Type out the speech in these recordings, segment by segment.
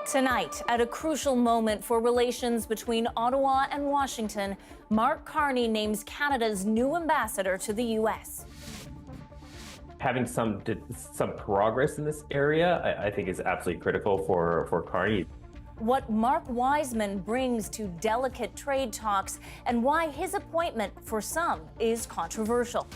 Tonight, at a crucial moment for relations between Ottawa and Washington, Mark Carney names Canada's new ambassador to the U.S. Having some progress in this area, I think is absolutely critical for Carney. What Mark Wiseman brings to delicate trade talks and why his appointment, for some, is controversial.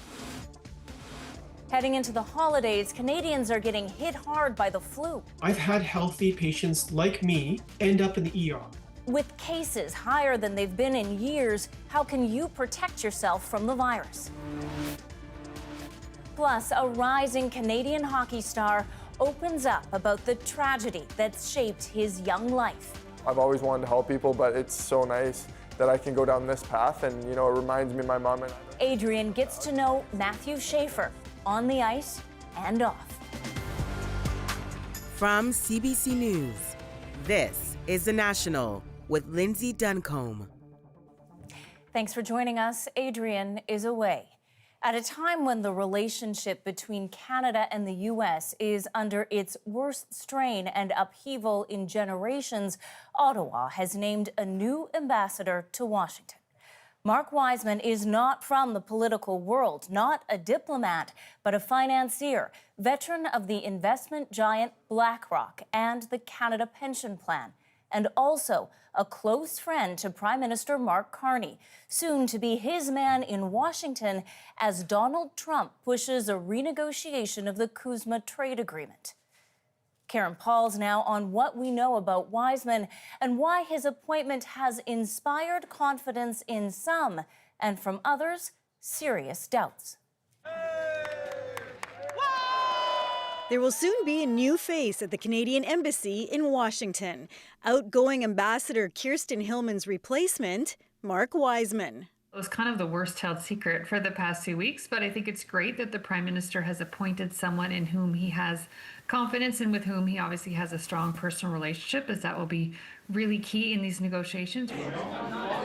Heading into the holidays, Canadians are getting hit hard by the flu. I've had healthy patients like me end up in the ER. With cases higher than they've been in years, how can you protect yourself from the virus? Plus, a rising Canadian hockey star opens up about the tragedy that's shaped his young life. I've always wanted to help people, but it's so nice that I can go down this path, and it reminds me of my mom. Adrian gets to know Matthew Schaefer on the ice and off. From CBC News, this is The National with Lindsay Duncombe. Thanks for joining us. Adrian is away. At a time when the relationship between Canada and the U.S. is under its worst strain and upheaval in generations, Ottawa has named a new ambassador to Washington. Mark Wiseman is not from the political world, not a diplomat, but a financier, veteran of the investment giant BlackRock and the Canada Pension Plan, and also a close friend to Prime Minister Mark Carney, soon to be his man in Washington as Donald Trump pushes a renegotiation of the CUSMA trade agreement. Karen Paul's now on what we know about Wiseman and why his appointment has inspired confidence in some, and from others, serious doubts. There will soon be a new face at the Canadian Embassy in Washington. Outgoing Ambassador Kirsten Hillman's replacement, Mark Wiseman. It was kind of the worst-held secret for the past 2 weeks, but I think it's great that the Prime Minister has appointed someone in whom he has confidence and with whom he obviously has a strong personal relationship, as that will be really key in these negotiations.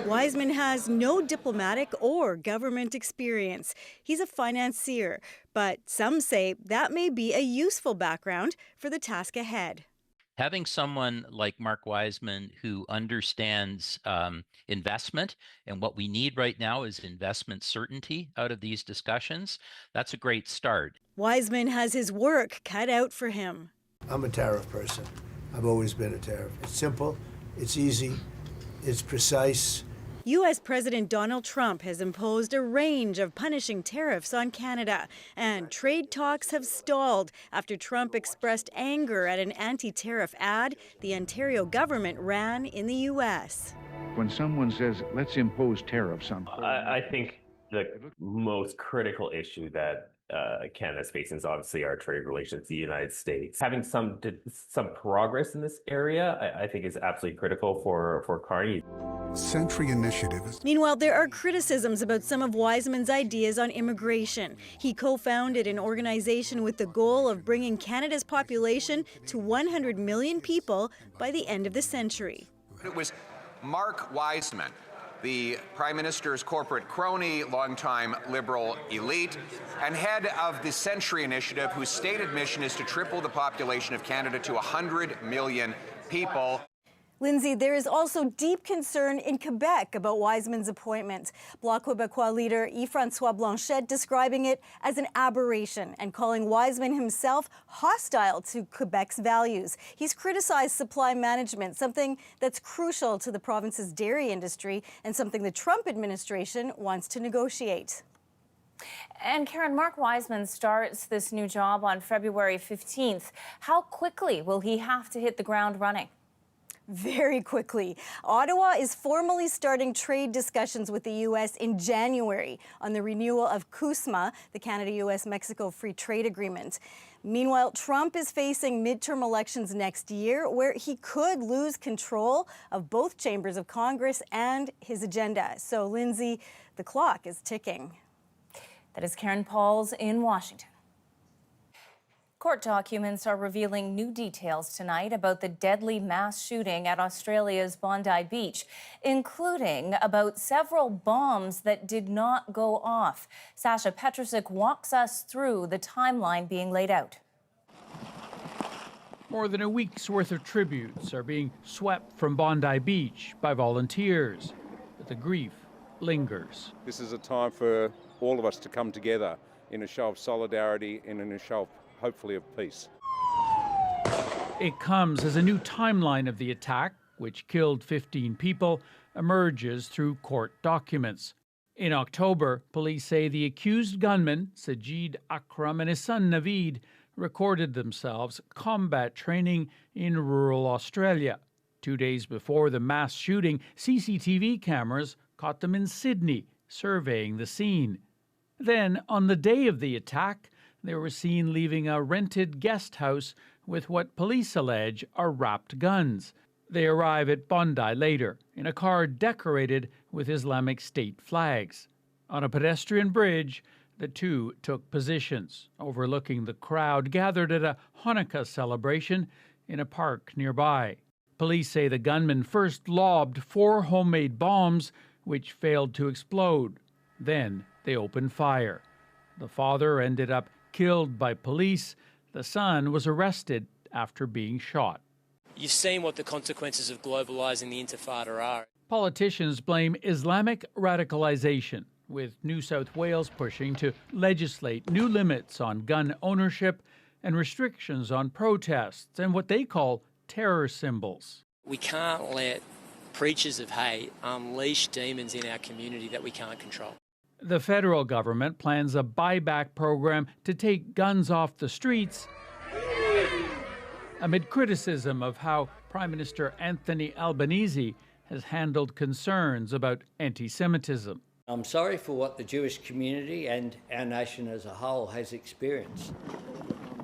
Wiseman has no diplomatic or government experience. He's a financier, but some say that may be a useful background for the task ahead. Having someone like Mark Wiseman who understands investment, and what we need right now is investment certainty out of these discussions, that's a great start. Wiseman has his work cut out for him. I'm a tariff person. I've always been a tariff. It's simple, it's easy, it's precise. U.S. President Donald Trump has imposed a range of punishing tariffs on Canada, and trade talks have stalled after Trump expressed anger at an anti-tariff ad the Ontario government ran in the U.S. When someone says, let's impose tariffs on... I think the most critical issue that Canada's facing is obviously our trade relations with the United States. Having some progress in this area, I think is absolutely critical for Carney. Century Initiative. Meanwhile, there are criticisms about some of Wiseman's ideas on immigration. He co-founded an organization with the goal of bringing Canada's population to 100 million people by the end of the century. It was Mark Wiseman, the Prime Minister's corporate crony, longtime Liberal elite, and head of the Century Initiative, whose stated mission is to triple the population of Canada to 100 million people. Lindsay, there is also deep concern in Quebec about Wiseman's appointment. Bloc Québécois leader Yves-François Blanchet describing it as an aberration and calling Wiseman himself hostile to Quebec's values. He's criticized supply management, something that's crucial to the province's dairy industry and something the Trump administration wants to negotiate. And Karen, Mark Wiseman starts this new job on February 15th. How quickly will he have to hit the ground running? Very quickly. Ottawa is formally starting trade discussions with the U.S. in January on the renewal of CUSMA, the Canada-U.S.-Mexico Free Trade Agreement. Meanwhile, Trump is facing midterm elections next year, where he could lose control of both chambers of Congress and his agenda. So, Lindsay, the clock is ticking. That is Karen Pauls in Washington. Court documents are revealing new details tonight about the deadly mass shooting at Australia's Bondi Beach, including about several bombs that did not go off. Sasha Petrusik walks us through the timeline being laid out. More than a week's worth of tributes are being swept from Bondi Beach by volunteers, but the grief lingers. This is a time for all of us to come together in a show of solidarity and in a show, of, hopefully, of peace. It comes as a new timeline of the attack, which killed 15 people, emerges through court documents. In October, police say the accused gunman, Sajid Akram, and his son Naveed recorded themselves combat training in rural Australia. 2 days before the mass shooting, CCTV cameras caught them in Sydney, surveying the scene. Then, on the day of the attack, they were seen leaving a rented guest house with what police allege are wrapped guns. They arrive at Bondi later, in a car decorated with Islamic State flags. On a pedestrian bridge, the two took positions, overlooking the crowd gathered at a Hanukkah celebration in a park nearby. Police say the gunman first lobbed 4 homemade bombs, which failed to explode. Then they opened fire. The father ended up killed by police. The son was arrested after being shot. You've seen what the consequences of globalising the Intifada are. Politicians blame Islamic radicalization, with New South Wales pushing to legislate new limits on gun ownership and restrictions on protests and what they call terror symbols. We can't let preachers of hate unleash demons in our community that we can't control. The federal government plans a buyback program to take guns off the streets amid criticism of how Prime Minister Anthony Albanese has handled concerns about anti-Semitism. I'm sorry for what the Jewish community and our nation as a whole has experienced.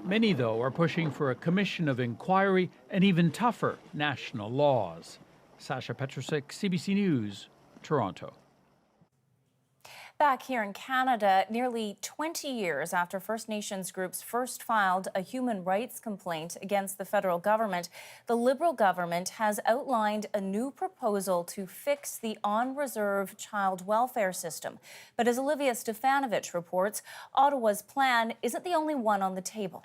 Many, though, are pushing for a commission of inquiry and even tougher national laws. Sasha Petrusik, CBC News, Toronto. Back here in Canada, nearly 20 years after First Nations groups first filed a human rights complaint against the federal government, the Liberal government has outlined a new proposal to fix the on-reserve child welfare system. But as Olivia Stefanovich reports, Ottawa's plan isn't the only one on the table.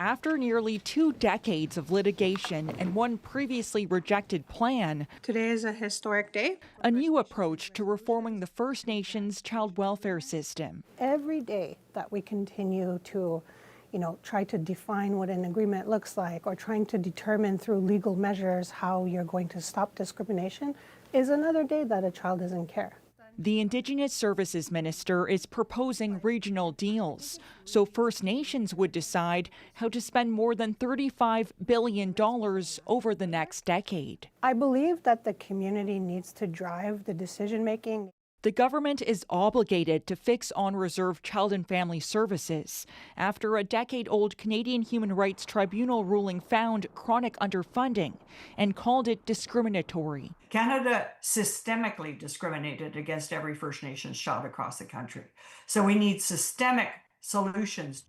After nearly 2 decades of litigation and one previously rejected plan, today is a historic day. A new approach to reforming the First Nations child welfare system. Every day that we continue to, try to define what an agreement looks like or trying to determine through legal measures how you're going to stop discrimination is another day that a child is in care. The Indigenous Services Minister is proposing regional deals, so First Nations would decide how to spend more than $35 billion over the next decade. I believe that the community needs to drive the decision-making. The government is obligated to fix on-reserve child and family services after a decade-old Canadian Human Rights Tribunal ruling found chronic underfunding and called it discriminatory. Canada systemically discriminated against every First Nations child across the country. So we need systemic solutions.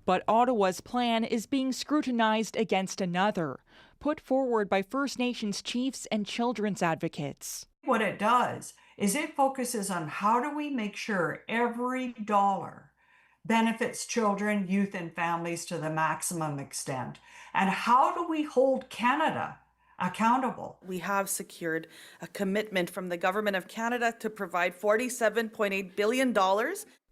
But Ottawa's plan is being scrutinized against another, put forward by First Nations chiefs and children's advocates. What it does is it focuses on how do we make sure every dollar benefits children, youth, and families to the maximum extent. And how do we hold Canada accountable? We have secured a commitment from the Government of Canada to provide $47.8 billion.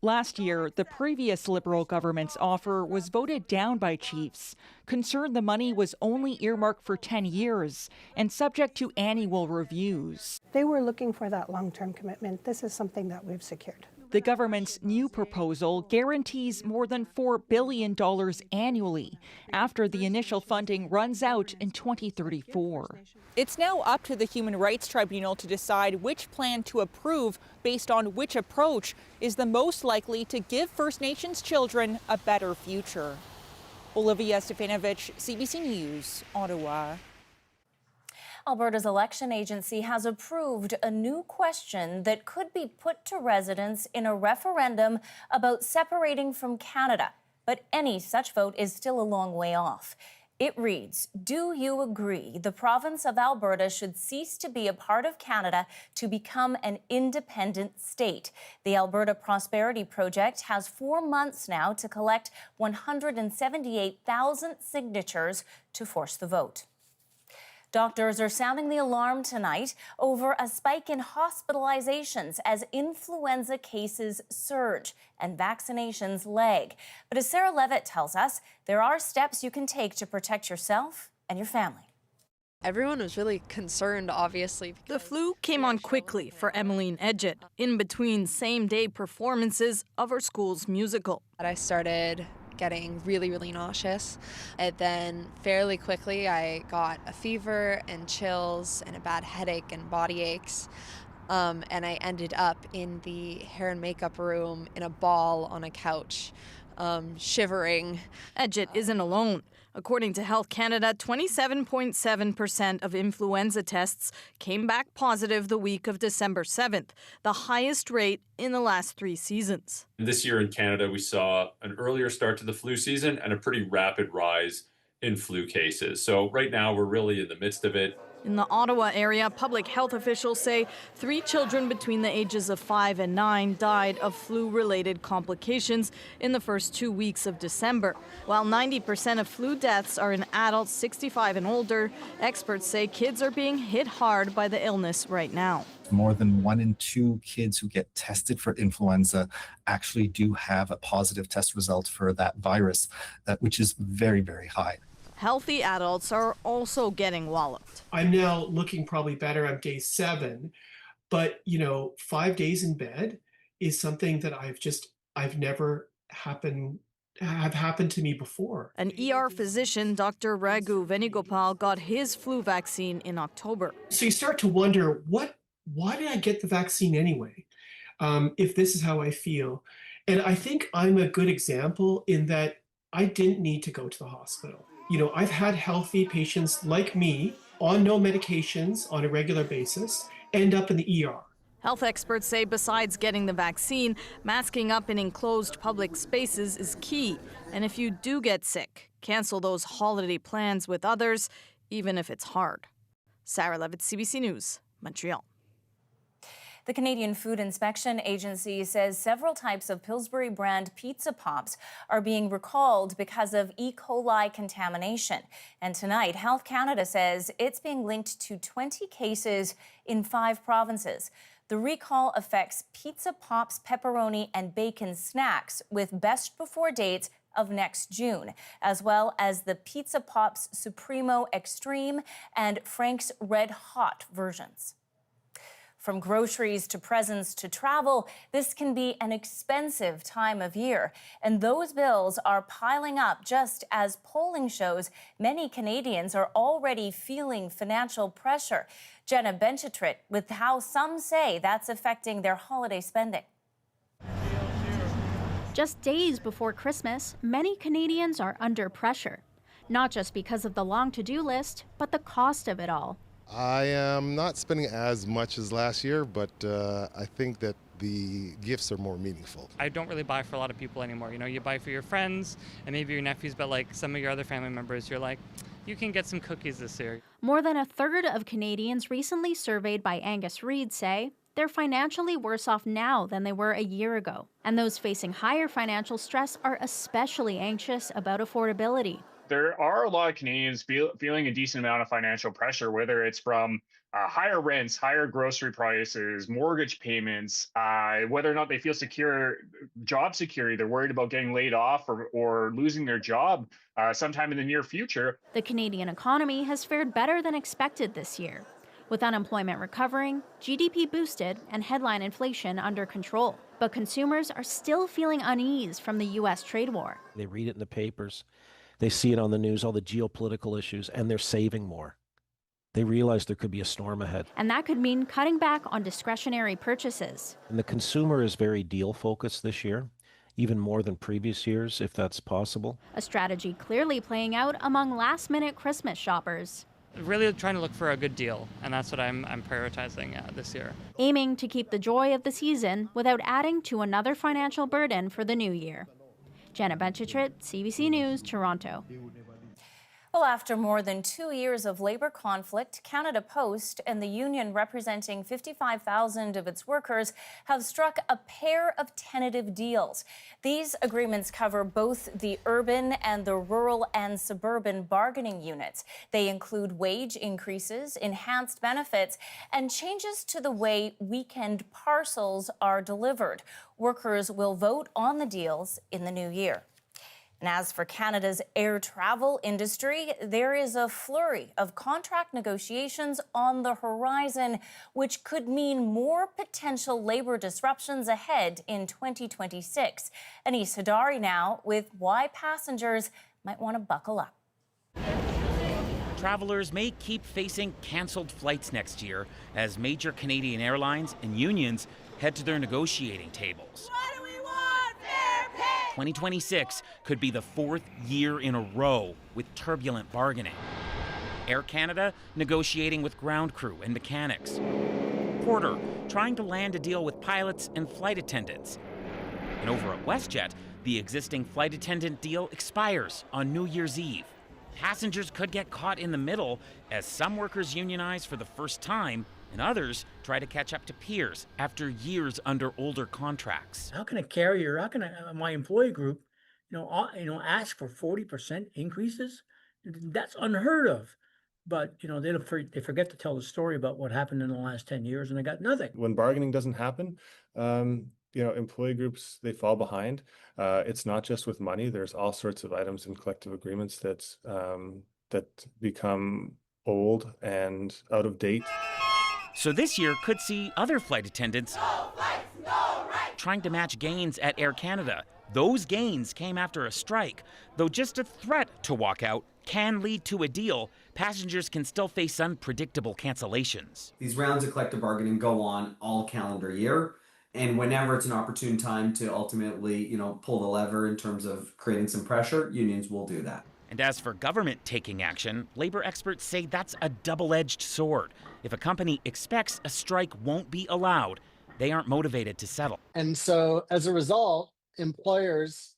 Last year, the previous Liberal government's offer was voted down by chiefs, concerned the money was only earmarked for 10 years and subject to annual reviews. They were looking for that long-term commitment. This is something that we've secured. The government's new proposal guarantees more than $4 billion annually after the initial funding runs out in 2034. It's now up to the Human Rights Tribunal to decide which plan to approve based on which approach is the most likely to give First Nations children a better future. Olivia Stefanovich, CBC News, Ottawa. Alberta's election agency has approved a new question that could be put to residents in a referendum about separating from Canada. But any such vote is still a long way off. It reads, do you agree the province of Alberta should cease to be a part of Canada to become an independent state? The Alberta Prosperity Project has 4 months now to collect 178,000 signatures to force the vote. Doctors are sounding the alarm tonight over a spike in hospitalizations as influenza cases surge and vaccinations lag. But as Sarah Levitt tells us, there are steps you can take to protect yourself and your family. Everyone was really concerned, obviously. The flu came on quickly for Emmeline Edgett, in between same-day performances of her school's musical. I started getting really nauseous, and then fairly quickly I got a fever and chills and a bad headache and body aches, and I ended up in the hair and makeup room in a ball on a couch, shivering. Edgett isn't alone. According to Health Canada, 27.7% of influenza tests came back positive the week of December 7th, the highest rate in the last 3 seasons. This year in Canada, we saw an earlier start to the flu season and a pretty rapid rise in flu cases. So right now, we're really in the midst of it. In the Ottawa area, public health officials say 3 children between the ages of 5 and 9 died of flu-related complications in the first 2 weeks of December. While 90% of flu deaths are in adults 65 and older, experts say kids are being hit hard by the illness right now. More than 1 in 2 kids who get tested for influenza actually do have a positive test result for that virus, which is very high. Healthy adults are also getting walloped. I'm now looking probably better. I'm day 7, but 5 days in bed is something that I've never happened to me before. An ER physician, Dr. Raghu Venugopal, got his flu vaccine in October. So you start to wonder, why did I get the vaccine anyway? If this is how I feel. And I think I'm a good example in that I didn't need to go to the hospital. I've had healthy patients like me on no medications on a regular basis end up in the ER. Health experts say besides getting the vaccine, masking up in enclosed public spaces is key. And if you do get sick, cancel those holiday plans with others, even if it's hard. Sarah Levitt, CBC News, Montreal. The Canadian Food Inspection Agency says several types of Pillsbury brand pizza pops are being recalled because of E. coli contamination. And tonight, Health Canada says it's being linked to 20 cases in 5 provinces. The recall affects Pizza Pops pepperoni and bacon snacks with best before dates of next June, as well as the Pizza Pops Supremo Extreme and Frank's Red Hot versions. From groceries to presents to travel, this can be an expensive time of year. And those bills are piling up just as polling shows many Canadians are already feeling financial pressure. Jenna Benchetrit with how some say that's affecting their holiday spending. Just days before Christmas, many Canadians are under pressure. Not just because of the long to-do list, but the cost of it all. I am not spending as much as last year, but I think that the gifts are more meaningful. I don't really buy for a lot of people anymore. You buy for your friends and maybe your nephews, but like some of your other family members, you're like, you can get some cookies this year. More than a third of Canadians recently surveyed by Angus Reid say they're financially worse off now than they were a year ago. And those facing higher financial stress are especially anxious about affordability. There are a lot of Canadians feeling a decent amount of financial pressure, whether it's from higher rents, higher grocery prices, mortgage payments, whether or not they feel secure, job security. They're worried about getting laid off or losing their job sometime in the near future. The Canadian economy has fared better than expected this year, with unemployment recovering, GDP boosted, and headline inflation under control. But consumers are still feeling unease from the U.S. trade war. They read it in the papers. They see it on the news, all the geopolitical issues, and they're saving more. They realize there could be a storm ahead. And that could mean cutting back on discretionary purchases. And the consumer is very deal-focused this year, even more than previous years, if that's possible. A strategy clearly playing out among last-minute Christmas shoppers. Really trying to look for a good deal, and that's what I'm prioritizing this year. Aiming to keep the joy of the season without adding to another financial burden for the new year. Jenna Benchetrit, CBC News, Toronto. Well, after more than 2 years of labor conflict, Canada Post and the union representing 55,000 of its workers have struck a pair of tentative deals. These agreements cover both the urban and the rural and suburban bargaining units. They include wage increases, enhanced benefits, and changes to the way weekend parcels are delivered. Workers will vote on the deals in the new year. And as for Canada's air travel industry, there is a flurry of contract negotiations on the horizon, which could mean more potential labor disruptions ahead in 2026. Anis Hadari now with why passengers might want to buckle up. Travelers may keep facing canceled flights next year as major Canadian airlines and unions head to their negotiating tables. 2026 could be the fourth year in a row with turbulent bargaining. Air Canada negotiating with ground crew and mechanics. Porter trying to land a deal with pilots and flight attendants. And over at WestJet, the existing flight attendant deal expires on New Year's Eve. Passengers could get caught in the middle as some workers unionize for the first time and others try to catch up to peers after years under older contracts. How can a carrier, how can my employee group, ask for 40% increases? That's unheard of. But they forget to tell the story about what happened in the last 10 years, and they got nothing. When bargaining doesn't happen, employee groups, they fall behind. It's not just with money. There's all sorts of items in collective agreements that become old and out of date. So this year could see other flight attendants trying to match gains at Air Canada. Those gains came after a strike. Though just a threat to walk out can lead to a deal, passengers can still face unpredictable cancellations. These rounds of collective bargaining go on all calendar year. And whenever it's an opportune time to ultimately, pull the lever in terms of creating some pressure, unions will do that. And as for government taking action, labor experts say that's a double-edged sword. If a company expects a strike won't be allowed, they aren't motivated to settle. And so as a result, employers,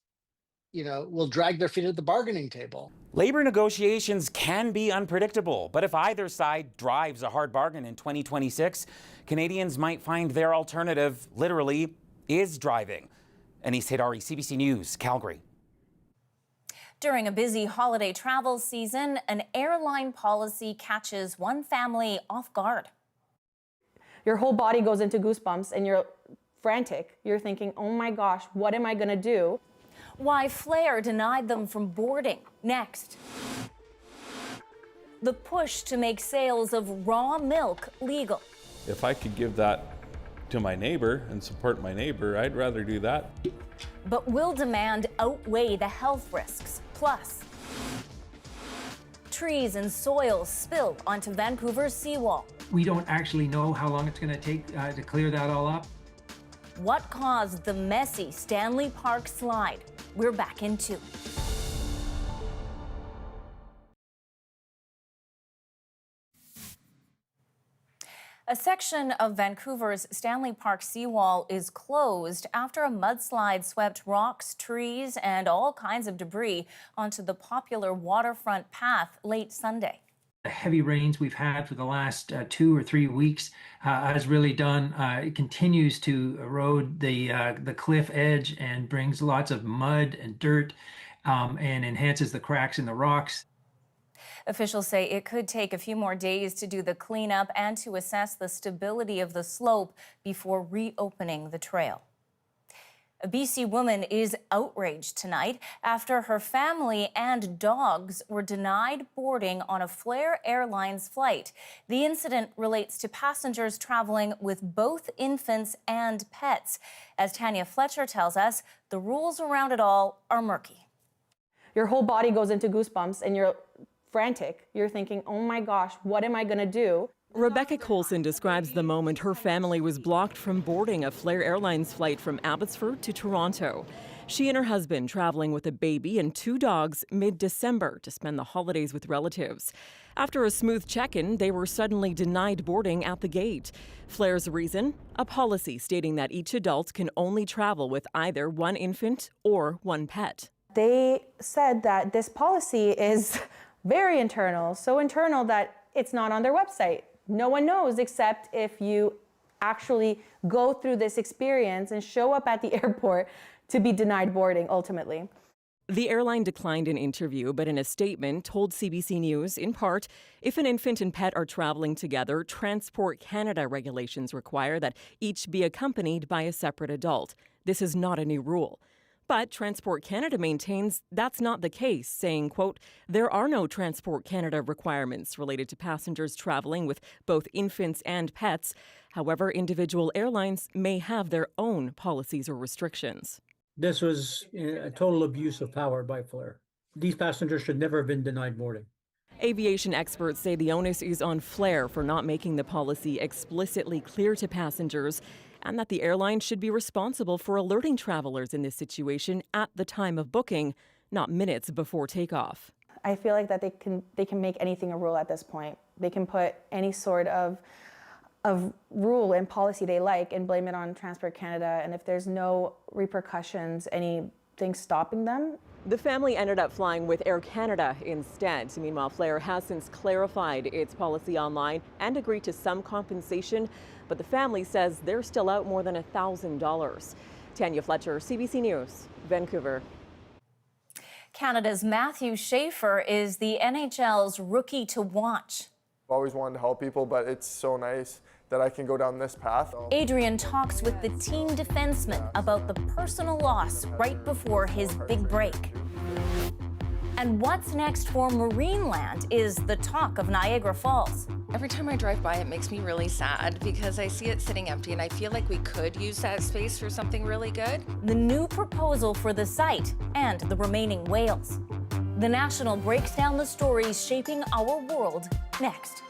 will drag their feet at the bargaining table. Labor negotiations can be unpredictable, but if either side drives a hard bargain in 2026, Canadians might find their alternative literally is driving. Anis Hadari, CBC News, Calgary. During a busy holiday travel season, an airline policy catches one family off guard. Your whole body goes into goosebumps and you're frantic. You're thinking, oh my gosh, what am I going to do? Why Flair denied them from boarding. Next. The push to make sales of raw milk legal. If I could give that to my neighbor and support my neighbor, I'd rather do that. But will demand outweigh the health risks? Plus, trees and soil spill onto Vancouver's seawall. We don't actually know how long it's going to take to clear that all up. What caused the messy Stanley Park slide? We're back in 2. A section of Vancouver's Stanley Park Seawall is closed after a mudslide swept rocks, trees, and all kinds of debris onto the popular waterfront path late Sunday. The heavy rains we've had for the last 2 or 3 weeks has really done. It continues to erode the cliff edge and brings lots of mud and dirt and enhances the cracks in the rocks. Officials say it could take a few more days to do the cleanup and to assess the stability of the slope before reopening the trail. A BC woman is outraged tonight after her family and dogs were denied boarding on a Flair Airlines flight. The incident relates to passengers traveling with both infants and pets. As Tanya Fletcher tells us, the rules around it all are murky. Your whole body goes into goosebumps and you're frantic. You're thinking, oh my gosh, what am I going to do? Rebecca Colson describes the moment her family was blocked from boarding a Flair Airlines flight from Abbotsford to Toronto. She and her husband traveling with a baby and 2 dogs mid-December to spend the holidays with relatives. After a smooth check-in, they were suddenly denied boarding at the gate. Flair's reason? A policy stating that each adult can only travel with either one infant or one pet. They said that this policy is Very internal, so internal that it's not on their website. No one knows except if you actually go through this experience and show up at the airport to be denied boarding ultimately. The airline declined an interview, but in a statement told CBC News, in part, if an infant and pet are traveling together, Transport Canada regulations require that each be accompanied by a separate adult. This is not a new rule. But Transport Canada maintains that's not the case, saying, quote, there are no Transport Canada requirements related to passengers traveling with both infants and pets. However, individual airlines may have their own policies or restrictions. This was a total abuse of power by Flair. These passengers should never have been denied boarding. Aviation experts say the onus is on Flair for not making the policy explicitly clear to passengers, and that the airline should be responsible for alerting travelers in this situation at the time of booking, not minutes before takeoff. I feel like that they can make anything a rule at this point. They can put any sort of rule and policy they like and blame it on Transport Canada, and if there's no repercussions, anything stopping them. The family ended up flying with Air Canada instead. Meanwhile, Flair has since clarified its policy online and agreed to some compensation, but the family says they're still out more than $1,000. Tanya Fletcher, CBC News, Vancouver. Canada's Matthew Schaefer is the NHL's rookie to watch. I've always wanted to help people, but it's so nice that I can go down this path. Adrian talks with the team defenseman about the personal loss right before his big break. And what's next for Marineland is the talk of Niagara Falls. Every time I drive by, it makes me really sad because I see it sitting empty and I feel like we could use that space for something really good. The new proposal for the site and the remaining whales. The National breaks down the stories shaping our world next.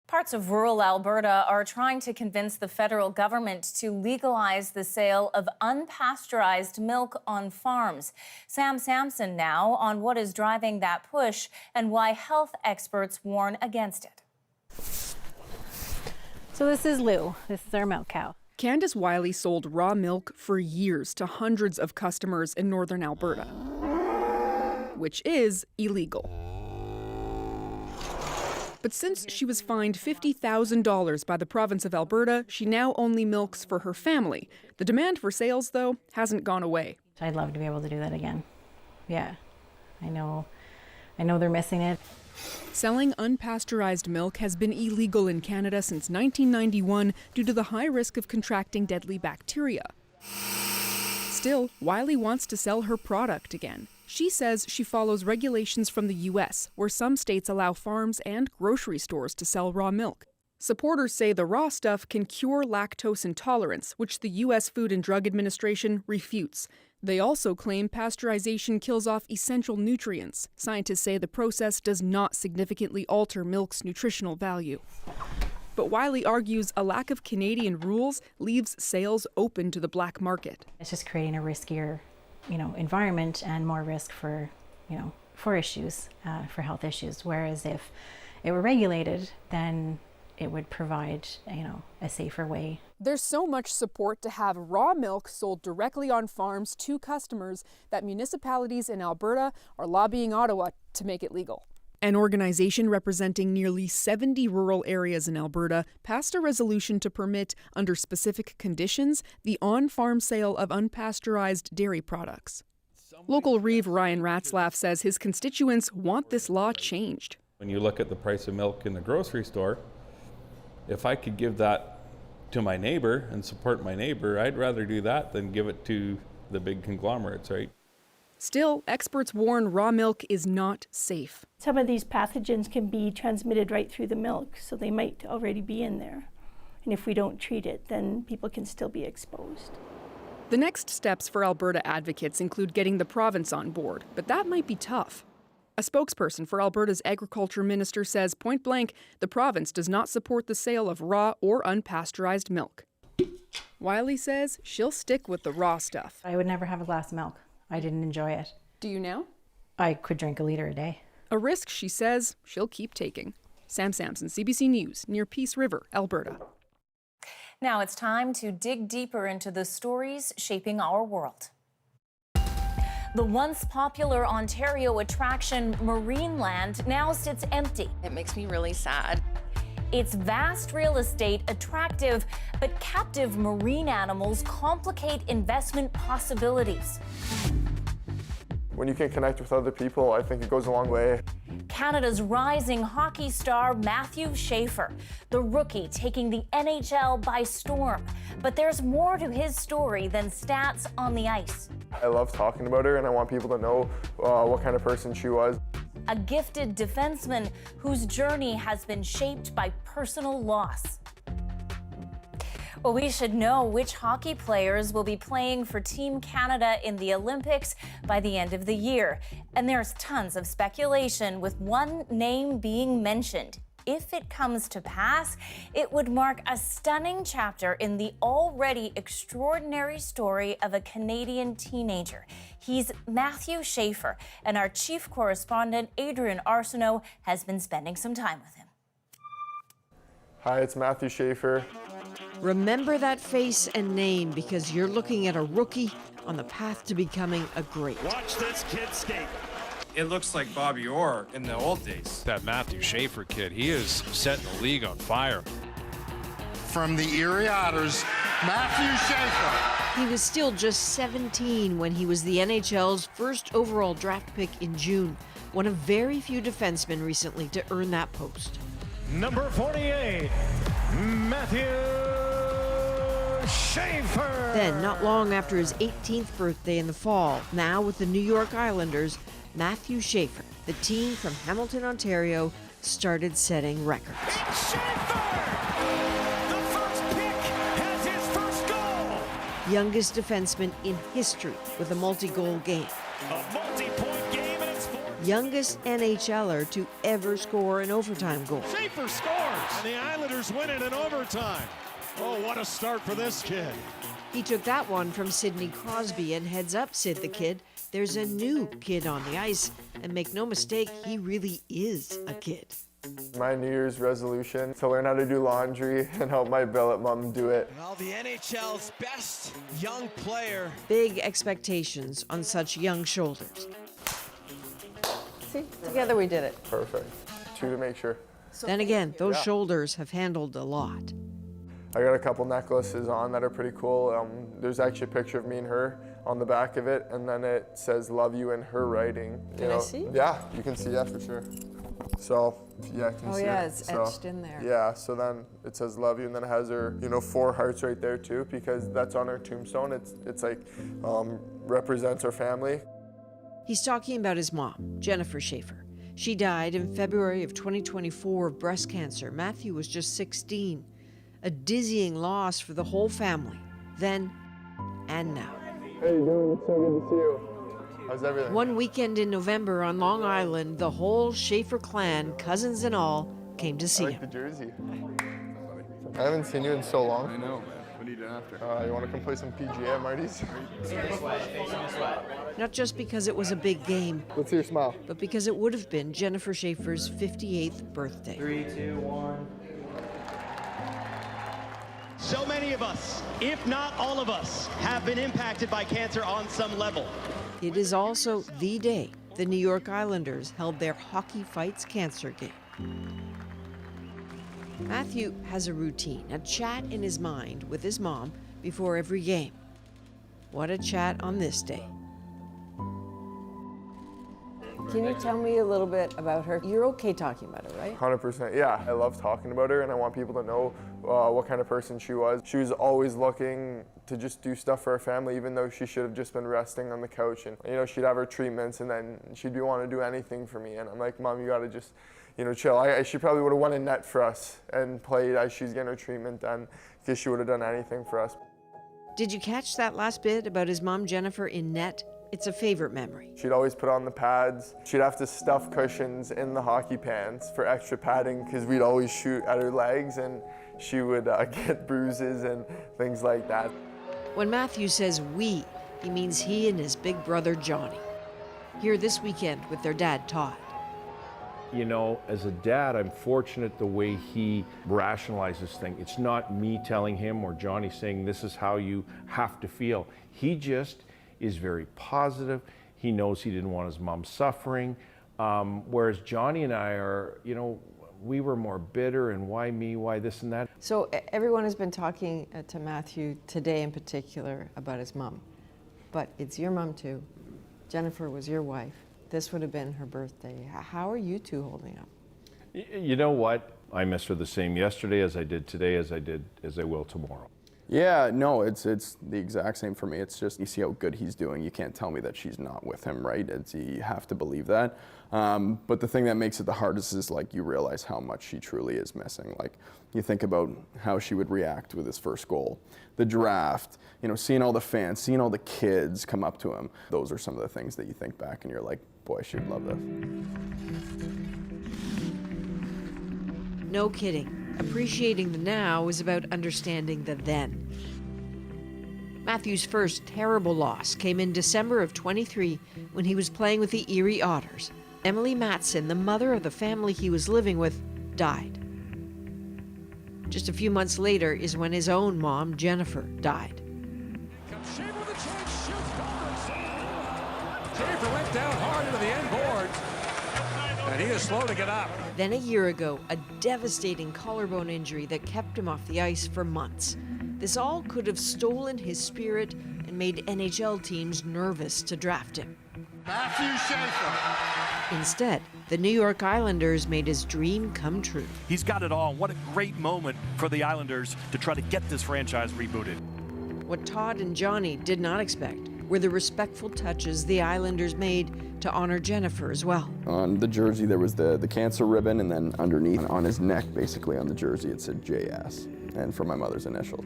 Parts of rural Alberta are trying to convince the federal government to legalize the sale of unpasteurized milk on farms. Sam Sampson now on what is driving that push and why health experts warn against it. So this is Lou. This is our milk cow. Candace Wiley sold raw milk for years to hundreds of customers in northern Alberta, which is illegal. But since she was fined $50,000 by the province of Alberta, she now only milks for her family. The demand for sales, though, hasn't gone away. I'd love to be able to do that again. Yeah, I know they're missing it. Selling unpasteurized milk has been illegal in Canada since 1991 due to the high risk of contracting deadly bacteria. Still, Wiley wants to sell her product again. She says she follows regulations from the U.S., where some states allow farms and grocery stores to sell raw milk. Supporters say the raw stuff can cure lactose intolerance, which the U.S. Food and Drug Administration refutes. They also claim pasteurization kills off essential nutrients. Scientists say the process does not significantly alter milk's nutritional value. But Wiley argues a lack of Canadian rules leaves sales open to the black market. It's just creating a riskier environment and more risk for, for issues, for health issues. Whereas if it were regulated, then it would provide, a safer way. There's so much support to have raw milk sold directly on farms to customers that municipalities in Alberta are lobbying Ottawa to make it legal. An organization representing nearly 70 rural areas in Alberta passed a resolution to permit, under specific conditions, the on-farm sale of unpasteurized dairy products. Local Reeve Ryan Ratzlaff says his constituents want this law changed. When you look at the price of milk in the grocery store, if I could give that to my neighbor and support my neighbor, I'd rather do that than give it to the big conglomerates, right? Still, experts warn raw milk is not safe. Some of these pathogens can be transmitted right through the milk, so they might already be in there. And if we don't treat it, then people can still be exposed. The next steps for Alberta advocates include getting the province on board, but that might be tough. A spokesperson for Alberta's agriculture minister says point blank, the province does not support the sale of raw or unpasteurized milk. Wiley says she'll stick with the raw stuff. I would never have a glass of milk. I didn't enjoy it. Do you now? I could drink a liter a day. A risk she says she'll keep taking. Sam Sampson, CBC News, near Peace River, Alberta. Now it's time to dig deeper into the stories shaping our world. The once popular Ontario attraction Marineland now sits empty. It makes me really sad. Its vast real estate attractive, but captive marine animals complicate investment possibilities. When you can connect with other people, I think it goes a long way. Canada's rising hockey star Matthew Schaefer, the rookie taking the NHL by storm. But there's more to his story than stats on the ice. I love talking about her, and I want people to know what kind of person she was. A gifted defenseman whose journey has been shaped by personal loss. Well, we should know which hockey players will be playing for Team Canada in the Olympics by the end of the year. And there's tons of speculation, with one name being mentioned. If it comes to pass, it would mark a stunning chapter in the already extraordinary story of a Canadian teenager. He's Matthew Schaefer, and our chief correspondent, Adrian Arsenault, has been spending some time with him. Hi, it's Matthew Schaefer. Remember that face and name, because you're looking at a rookie on the path to becoming a great. Watch this kid skate. It looks like Bobby Orr in the old days. That Matthew Schaefer kid, he is setting the league on fire. From the Erie Otters, Matthew Schaefer. He was still just 17 when he was the NHL's first overall draft pick in June, one of very few defensemen recently to earn that post. Number 48, Matthew Schaefer. Then, not long after his 18th birthday in the fall, now with the New York Islanders, Matthew Schaefer, the teen from Hamilton, Ontario, started setting records. It's Schaefer! The first pick has his first goal! Youngest defenseman in history with a multi-goal game. A multi-point game, and it's fourth. Youngest NHLer to ever score an overtime goal. Schaefer scores, and the Islanders win it in overtime. Oh, what a start for this kid. He took that one from Sidney Crosby, and heads up, Sid the Kid. There's a new kid on the ice, and make no mistake, he really is a kid. My New Year's resolution to learn how to do laundry and help my billet mom do it. Well, the NHL's best young player. Big expectations on such young shoulders. See, together we did it. Perfect. 2 to make sure. Then again, those shoulders have handled a lot. I got a couple necklaces on that are pretty cool. There's actually a picture of me and her on the back of it, and then it says "Love you" in her writing. Can I see? Yeah, you can see, yeah, for sure. So, yeah, can you see it? It's etched in there. Yeah, so then it says "Love you," and then it has her, 4 hearts right there too, because that's on her tombstone. It's like represents her family. He's talking about his mom, Jennifer Schaefer. She died in February of 2024 of breast cancer. Matthew was just 16. A dizzying loss for the whole family, then and now. How you doing? It's so good to see you. How's everything? One weekend in November on Long Island, the whole Schaefer clan, cousins and all, came to see I like him. the jersey. I haven't seen you in so long. I know, man. What are you doing after? You want to come play some PGA at Marty's? Not just because it was a big game. Let's see your smile. But because it would have been Jennifer Schaefer's 58th birthday. 3, 2, 1. So many of us, if not all of us, have been impacted by cancer on some level. It is also the day the New York Islanders held their Hockey Fights cancer game. Matthew has a routine, a chat in his mind with his mom before every game. What a chat on this day. Can you tell me a little bit about her? You're okay talking about her, right? 100%, yeah. I love talking about her, and I want people to know what kind of person she was. She was always looking to just do stuff for her family, even though she should have just been resting on the couch. And she'd have her treatments, and then she'd want to do anything for me. And I'm like, Mom, you got to just, chill. She probably would have won a net for us and played as she's getting her treatment done, because she would have done anything for us. Did you catch that last bit about his mom, Jennifer, in net? It's a favorite memory. She'd always put on the pads. She'd have to stuff cushions in the hockey pants for extra padding, because we'd always shoot at her legs, and she would get bruises and things like that. When Matthew says we, he means he and his big brother Johnny. Here this weekend with their dad Todd. As a dad, I'm fortunate the way he rationalizes things. It's not me telling him or Johnny saying this is how you have to feel. He just is very positive. He knows he didn't want his mom suffering. Whereas Johnny and I are, you know, we were more bitter and why me, why this and that. So everyone has been talking to Matthew today in particular about his mom, but it's your mom too. Jennifer was your wife. This would have been her birthday. How are you two holding up? You know what? I miss her the same yesterday as I did today, as I will tomorrow. Yeah, no, it's the exact same for me. It's just, you see how good he's doing. You can't tell me that she's not with him, right? You have to believe that. But the thing that makes it the hardest is, like, you realize how much she truly is missing. Like, you think about how she would react with his first goal, the draft, you know, seeing all the fans, seeing all the kids come up to him. Those are some of the things that you think back and you're like, boy, she'd love this. No kidding. Appreciating the now is about understanding the then. Matthew's first terrible loss came in December of 23 when he was playing with the Erie Otters. Emily Matson, the mother of the family he was living with, died. Just a few months later is when his own mom, Jennifer, died. Schaefer with a chance, shoots, Schaefer went down hard into the end boards, and he is slow to get up. Then a year ago, a devastating collarbone injury that kept him off the ice for months. This all could have stolen his spirit and made NHL teams nervous to draft him. Matthew Schaefer. Instead, the New York Islanders made his dream come true. He's got it all. What a great moment for the Islanders to try to get this franchise rebooted. What Todd and Johnny did not expect were the respectful touches the Islanders made to honor Jennifer as well. On the jersey, there was the cancer ribbon, and then underneath, on his neck, basically on the jersey, it said JS, and for my mother's initials.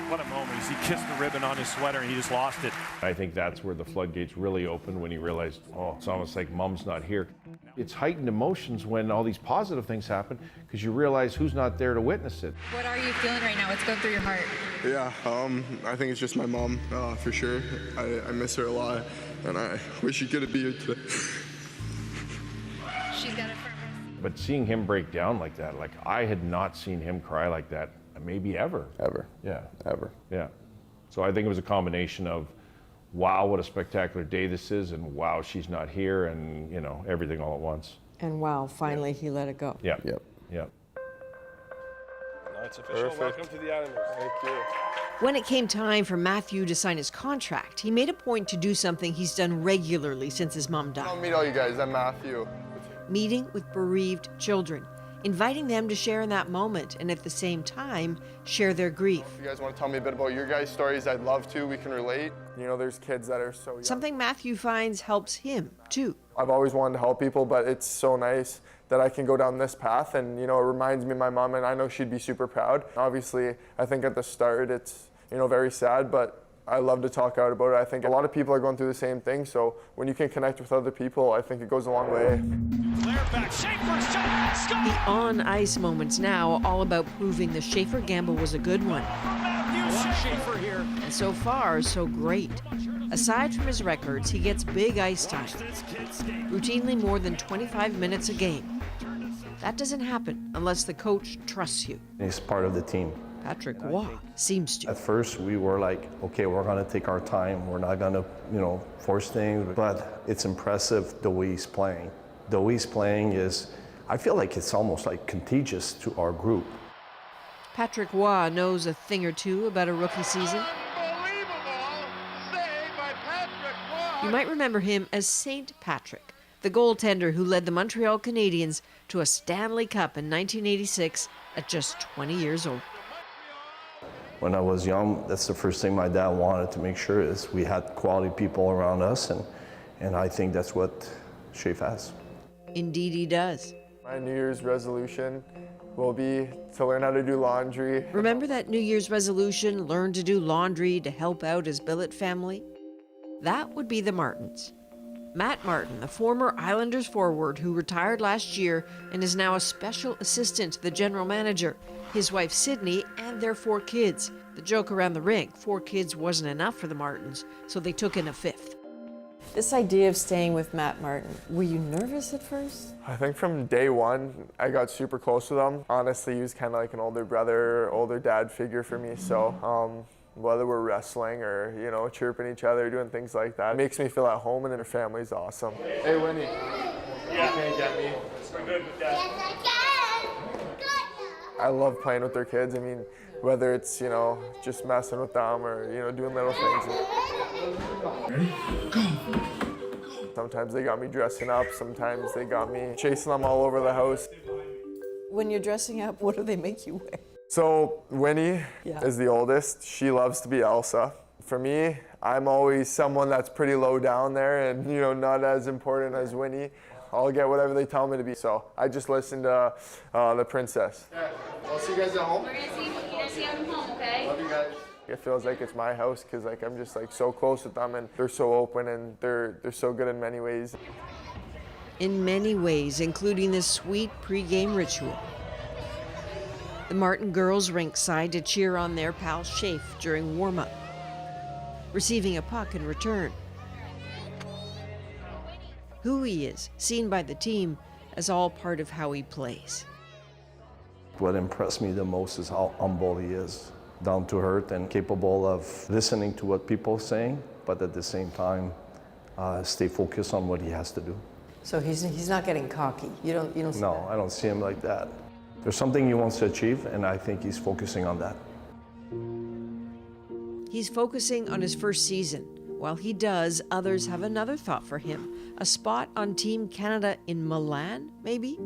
What a moment as he kissed the ribbon on his sweater and he just lost it. I think that's where the floodgates really opened, when he realized, oh, it's almost like mom's not here. It's heightened emotions when all these positive things happen, because you realize who's not there to witness it. What are you feeling right now? What's going through your heart? Yeah, I think it's just my mom, for sure. I miss her a lot, and I wish she could have been here today. She's got it for But seeing him break down like that, like, I had not seen him cry like that, maybe ever. Ever. Yeah. Ever. Yeah. So I think it was a combination of, wow, what a spectacular day this is, and wow, she's not here, and, you know, everything all at once. And wow, finally he let it go. Yeah. Yep. Yep. Now it's official. Perfect. Welcome to the Islanders. Thank you. When it came time for Matthew to sign his contract, he made a point to do something he's done regularly since his mom died. I'll meet all you guys. I'm Matthew. Meeting with bereaved children, inviting them to share in that moment and at the same time share their grief. If you guys want to tell me a bit about your guys' stories, I'd love to. We can relate. You know, there's kids that are so young. Something Matthew finds helps him too. I've always wanted to help people, but it's so nice that I can go down this path, and, you know, it reminds me of my mom, and I know she'd be super proud. Obviously, I think at the start it's, you know, very sad, but I love to talk out about it. I think a lot of people are going through the same thing, so when you can connect with other people, I think it goes a long way. Flair back, Schaefer shot, score! The on-ice moments now all about proving the Schaefer gamble was a good one. Schaefer here. And so far, so great. Aside from his records, he gets big ice time, routinely more than 25 minutes a game. That doesn't happen unless the coach trusts you. He's part of the team. Patrick Waugh seems to. At first, we were like, okay, we're going to take our time. We're not going to, you know, force things. But it's impressive the way he's playing. The way he's playing is, I feel like it's almost like contagious to our group. Patrick Waugh knows a thing or two about a rookie season. You might remember him as St. Patrick, the goaltender who led the Montreal Canadiens to a Stanley Cup in 1986 at just 20 years old. When I was young, that's the first thing my dad wanted to make sure is we had quality people around us, and I think that's what Schaefer has. Indeed he does. My New Year's resolution will be to learn how to do laundry. Remember that New Year's resolution, learn to do laundry to help out his billet family? That would be the Martins. Matt Martin, the former Islanders forward who retired last year and is now a special assistant to the general manager, his wife Sydney, and their 4 kids. The joke around the rink, 4 kids wasn't enough for the Martins, so they took in a 5th. This idea of staying with Matt Martin, were you nervous at first? I think from day one, I got super close with him. Honestly, he was kind of like an older brother, older dad figure for me. So whether we're wrestling or, you know, chirping each other, doing things like that. It makes me feel at home, and their family's awesome. Hey, Winnie. Yeah. You can't get me. We're good with that. Yes, I can. I love playing with their kids. I mean, whether it's, you know, just messing with them or, you know, doing little things. Sometimes they got me dressing up. Sometimes they got me chasing them all over the house. When you're dressing up, what do they make you wear? So Winnie is the oldest. She loves to be Elsa. For me, I'm always someone that's pretty low down there and, you know, not as important as Winnie. I'll get whatever they tell me to be. So I just listen to the princess. I'll see you guys at home. We're gonna see you at home, okay? Love you guys. It feels like it's my house because like I'm just like so close with them, and they're so open, and they're so good in many ways. In many ways, including this sweet pre-game ritual. The Martin girls rink side to cheer on their pal Schaefer during warm-up, receiving a puck in return. Who he is, seen by the team as all part of how he plays. What impressed me the most is how humble he is, down to earth and capable of listening to what people are saying, but at the same time, stay focused on what he has to do. So he's not getting cocky. You don't see No, that? I don't see him like that. There's something he wants to achieve, and I think he's focusing on that. He's focusing on his first season. While he does, others have another thought for him. A spot on Team Canada in Milan, maybe?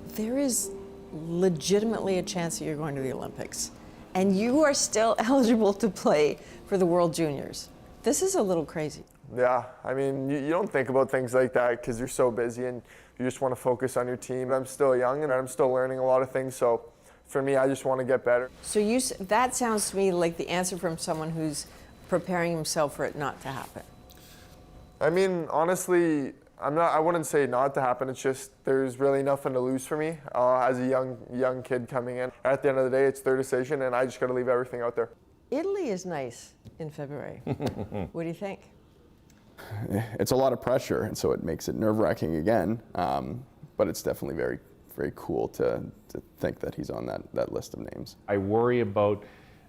There is legitimately a chance that you're going to the Olympics, and you are still eligible to play for the World Juniors. This is a little crazy. Yeah, I mean, you don't think about things like that because you're so busy and you just want to focus on your team. I'm still young and I'm still learning a lot of things, so for me, I just want to get better. So that sounds to me like the answer from someone who's preparing himself for it not to happen. I mean, honestly, I wouldn't say not to happen. It's just there's really nothing to lose for me as a young kid coming in. At the end of the day, it's their decision, and I just got to leave everything out there. Italy is nice in February. What do you think? It's a lot of pressure, and so it makes it nerve-wracking again. But it's definitely very, very cool to think that he's on that list of names. I worry about,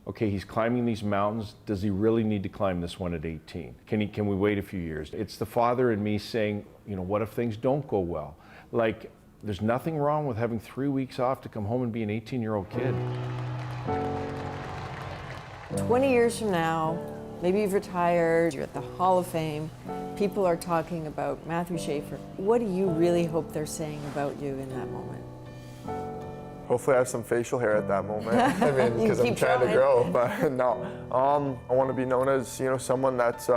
okay, he's climbing these mountains. Does he really need to climb this one at 18? Can we wait a few years? It's the father in me saying, you know, what if things don't go well? Like, there's nothing wrong with having 3 weeks off to come home and be an 18-year-old kid. 20 years from now, maybe you've retired, you're at the Hall of Fame, people are talking about Matthew Schaefer. What do you really hope they're saying about you in that moment? Hopefully I have some facial hair at that moment. I mean, because I'm trying to grow, but no. I want to be known as, you know, someone that's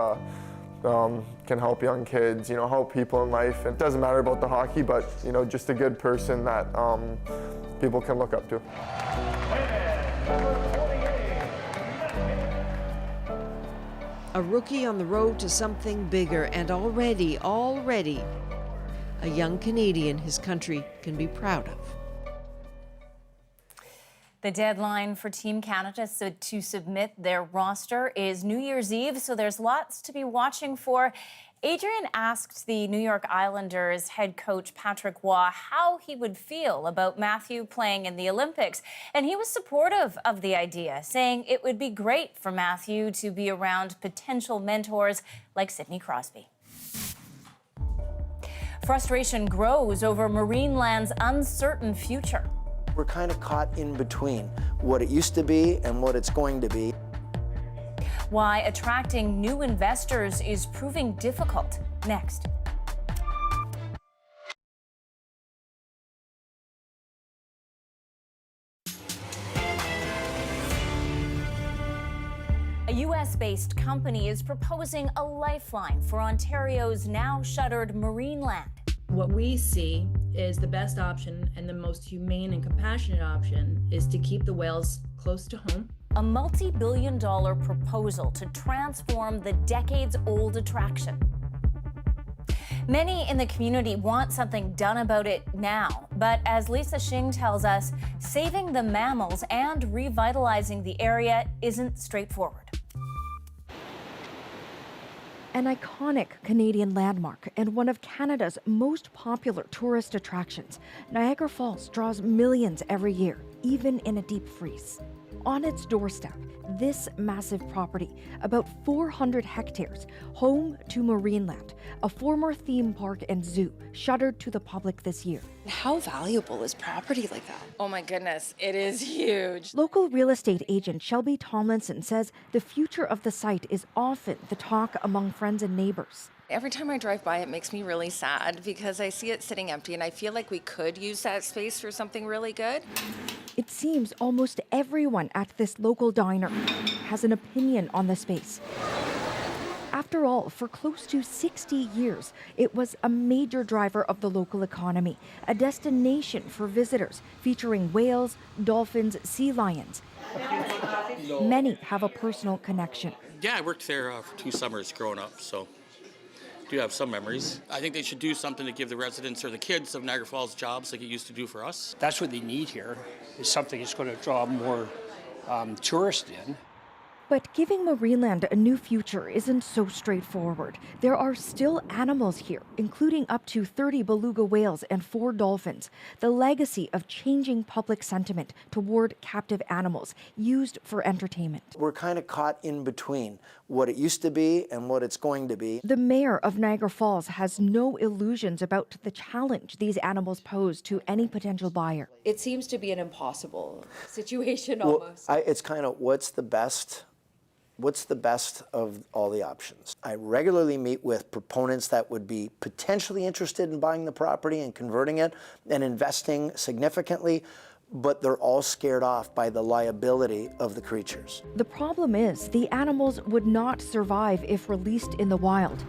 can help young kids, you know, help people in life. It doesn't matter about the hockey, but, you know, just a good person that people can look up to. A rookie on the road to something bigger, and already, a young Canadian his country can be proud of. The deadline for Team Canada to submit their roster is New Year's Eve, so there's lots to be watching for. Adrian asked the New York Islanders head coach Patrick Waugh how he would feel about Matthew playing in the Olympics, and he was supportive of the idea, saying it would be great for Matthew to be around potential mentors like Sidney Crosby. Frustration grows over Marineland's uncertain future. We're kind of caught in between what it used to be and what it's going to be. Why attracting new investors is proving difficult. Next. A U.S.-based company is proposing a lifeline for Ontario's now shuttered Marineland. What we see is the best option and the most humane and compassionate option is to keep the whales close to home. A multi-billion-dollar proposal to transform the decades-old attraction. Many in the community want something done about it now, but as Lisa Xing tells us, saving the mammals and revitalizing the area isn't straightforward. An iconic Canadian landmark and one of Canada's most popular tourist attractions, Niagara Falls draws millions every year, even in a deep freeze. On its doorstep, this massive property, about 400 hectares, home to Marineland, a former theme park and zoo, shuttered to the public this year. How valuable is property like that? Oh my goodness, it is huge. Local real estate agent Shelby Tomlinson says the future of the site is often the talk among friends and neighbors. Every time I drive by, it makes me really sad because I see it sitting empty and I feel like we could use that space for something really good. It seems almost everyone at this local diner has an opinion on the space. After all, for close to 60 years, it was a major driver of the local economy, a destination for visitors featuring whales, dolphins, sea lions. Many have a personal connection. Yeah, I worked there for 2 summers growing up, so I do have some memories. I think they should do something to give the residents or the kids of Niagara Falls jobs like it used to do for us. That's what they need here, is something that's going to draw more tourists in. But giving Marineland a new future isn't so straightforward. There are still animals here, including up to 30 beluga whales and 4 dolphins, the legacy of changing public sentiment toward captive animals used for entertainment. We're kind of caught in between what it used to be and what it's going to be. The mayor of Niagara Falls has no illusions about the challenge these animals pose to any potential buyer. It seems to be an impossible situation Well, almost. it's kind of what's the best of all the options. I regularly meet with proponents that would be potentially interested in buying the property and converting it and investing significantly, but they're all scared off by the liability of the creatures. The problem is the animals would not survive if released in the wild.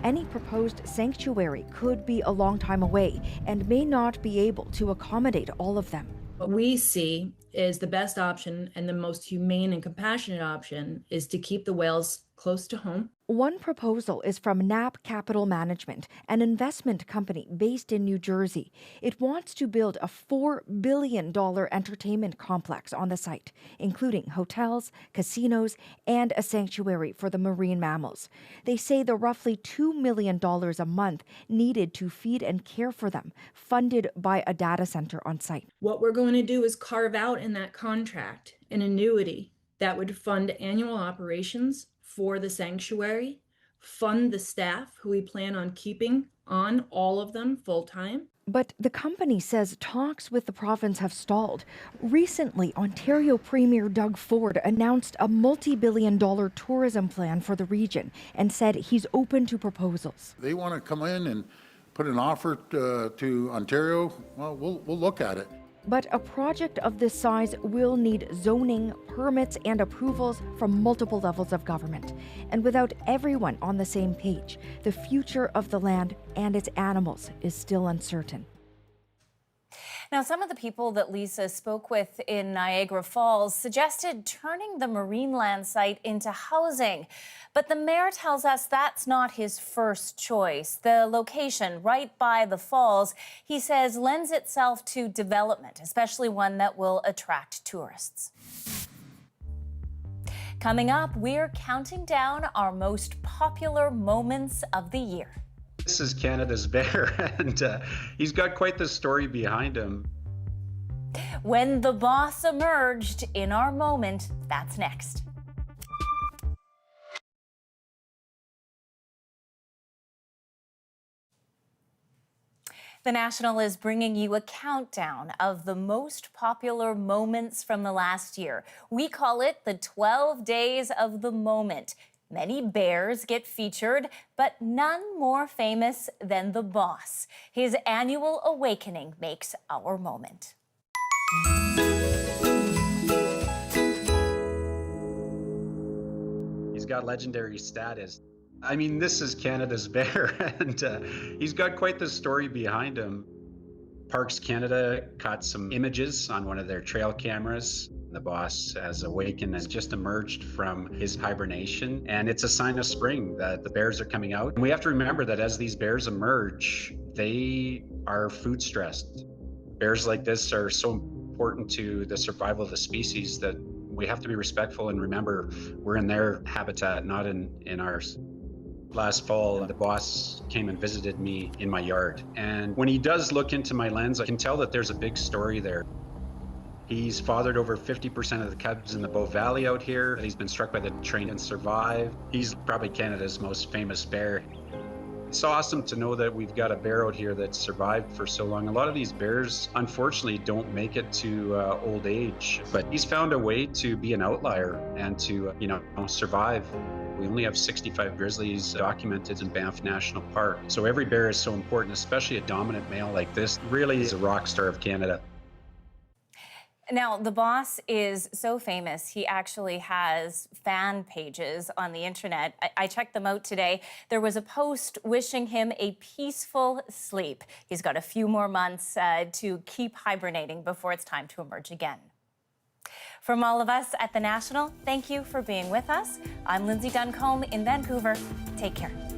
Any proposed sanctuary could be a long time away and may not be able to accommodate all of them. What we see is the best option and the most humane and compassionate option is to keep the whales close to home. One proposal is from Knapp Capital Management, an investment company based in New Jersey. It wants to build a $4 billion entertainment complex on the site, including hotels, casinos, and a sanctuary for the marine mammals. They say the roughly $2 million a month needed to feed and care for them, funded by a data center on site. What we're going to do is carve out in that contract an annuity that would fund annual operations for the sanctuary, fund the staff who we plan on keeping on, all of them full-time. But the company says talks with the province have stalled. Recently, Ontario Premier Doug Ford announced a multi-billion-dollar tourism plan for the region and said he's open to proposals. They want to come in and put an offer to Ontario. Well, we'll look at it. But a project of this size will need zoning, permits, and approvals from multiple levels of government. And without everyone on the same page, the future of the land and its animals is still uncertain. Now, some of the people that Lisa spoke with in Niagara Falls suggested turning the Marineland site into housing. But the mayor tells us that's not his first choice. The location right by the falls, he says, lends itself to development, especially one that will attract tourists. Coming up, we're counting down our most popular moments of the year. This is Canada's bear, and he's got quite the story behind him. When the boss emerged in our moment, that's next. The National is bringing you a countdown of the most popular moments from the last year. We call it the 12 Days of the Moment. Many bears get featured, but none more famous than the boss. His annual awakening makes our moment. He's got legendary status. I mean, this is Canada's bear, and he's got quite the story behind him. Parks Canada caught some images on one of their trail cameras. The boss has awakened and just emerged from his hibernation, and it's a sign of spring that the bears are coming out. And we have to remember that as these bears emerge, they are food stressed. Bears like this are so important to the survival of the species that we have to be respectful and remember we're in their habitat, not in ours. Last fall, the boss came and visited me in my yard. And when he does look into my lens, I can tell that there's a big story there. He's fathered over 50% of the cubs in the Bow Valley out here. He's been struck by the train and survived. He's probably Canada's most famous bear. It's awesome to know that we've got a bear out here that survived for so long. A lot of these bears, unfortunately, don't make it to old age, but he's found a way to be an outlier and to, survive. We only have 65 grizzlies documented in Banff National Park. So every bear is so important, especially a dominant male like this. Really is a rock star of Canada. Now, the boss is so famous, he actually has fan pages on the internet. I checked them out today. There was a post wishing him a peaceful sleep. He's got a few more months to keep hibernating before it's time to emerge again. From all of us at The National, thank you for being with us. I'm Lindsay Duncombe in Vancouver. Take care.